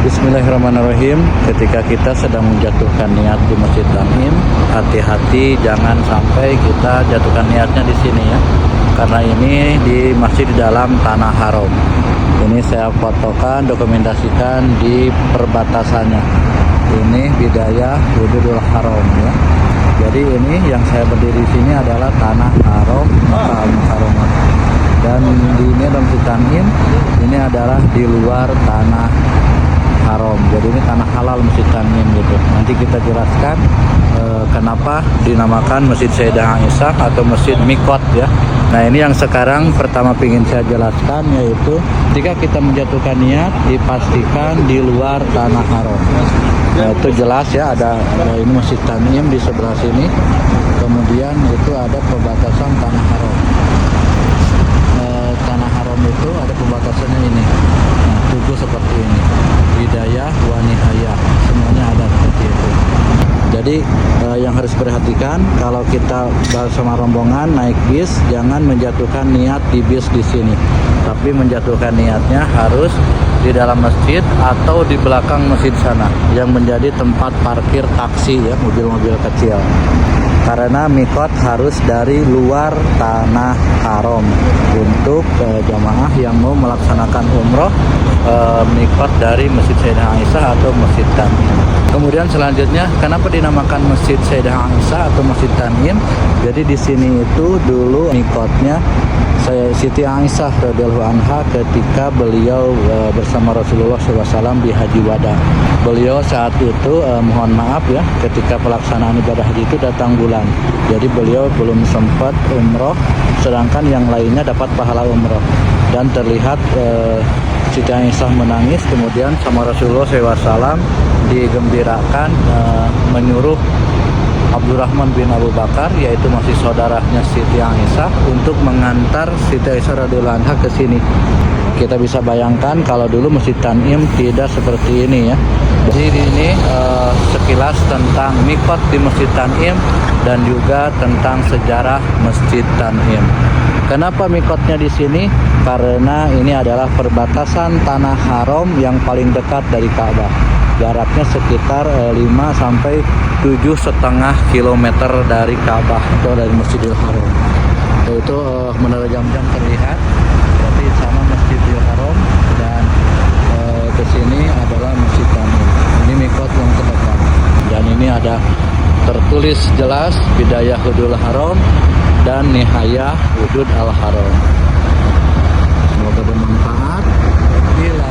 Bismillahirrahmanirrahim. Ketika kita sedang menjatuhkan niat di Masjid Tan'im, hati-hati jangan sampai kita jatuhkan niatnya di sini ya. Karena ini masih di dalam tanah haram. Ini saya fotokan, dokumentasikan di perbatasannya. Ini Bidayah Hududul Haram ya. Jadi ini yang saya berdiri di sini adalah tanah haram, Al-Mukarramah. Dan di ini adalah Masjid Tan'im, ini adalah di luar tanah haram. Jadi ini tanah halal Masjid Tan'im gitu. Nanti kita jelaskan kenapa dinamakan Masjid Sayyidah Aisyah atau Masjid Mikot ya. Nah ini yang sekarang pertama ingin saya jelaskan, yaitu ketika kita menjatuhkan niat dipastikan di luar tanah haram. Nah, itu jelas ya, ada ini Masjid Tan'im di sebelah sini, kemudian itu ada perbatasan tanah haram. Tanah haram itu ada pembatasannya ini. Nah, tugu seperti ini. Bidayah wa nihayah, semuanya ada seperti itu. Jadi yang harus perhatikan kalau kita bersama rombongan naik bis, jangan menjatuhkan niat di bis di sini, tapi menjatuhkan niatnya harus di dalam masjid atau di belakang masjid sana yang menjadi tempat parkir taksi ya, mobil-mobil kecil. Karena mikot harus dari luar tanah haram. Untuk jamaah yang mau melaksanakan umroh, mikot dari Masjid Sayyidah Aisyah atau Masjid Tan'im. Kemudian selanjutnya, kenapa dinamakan Masjid Sayyidah Aisyah atau Masjid Tan'im? Jadi di sini itu dulu mikotnya Siti Aisyah radhiyallahu anha ketika beliau bersama Rasulullah SAW di Haji Wada. Beliau saat itu mohon maaf ya, ketika pelaksanaan ibadah haji itu datang bulan. Jadi beliau belum sempat umroh, sedangkan yang lainnya dapat pahala umroh. Dan terlihat Siti Aisyah menangis, kemudian sama Rasulullah SAW digembirakan, menyuruh Abdurrahman bin Abu Bakar, yaitu masih saudaranya Siti Aisyah, untuk mengantar Siti Aisyah radhiyallahu anha ke sini. Kita bisa bayangkan kalau dulu Masjid Tan'im tidak seperti ini ya. Jadi ini sekilas tentang mikot di Masjid Tan'im dan juga tentang sejarah Masjid Tan'im. Kenapa mikotnya di sini? Karena ini adalah perbatasan tanah haram yang paling dekat dari Ka'bah. Jaraknya sekitar 5 sampai 7,5 kilometer dari Ka'bah atau dari Masjidil Haram. Itu menara jam-jam terlihat. Berarti sama Masjidil Haram dan ke sini adalah Masjid Tan'im. Ini mikot yang terdekat. Dan ini ada tertulis jelas Bidayah Hududul Haram dan Nihayah Hudud Al Haram. Semoga bermanfaat. Bila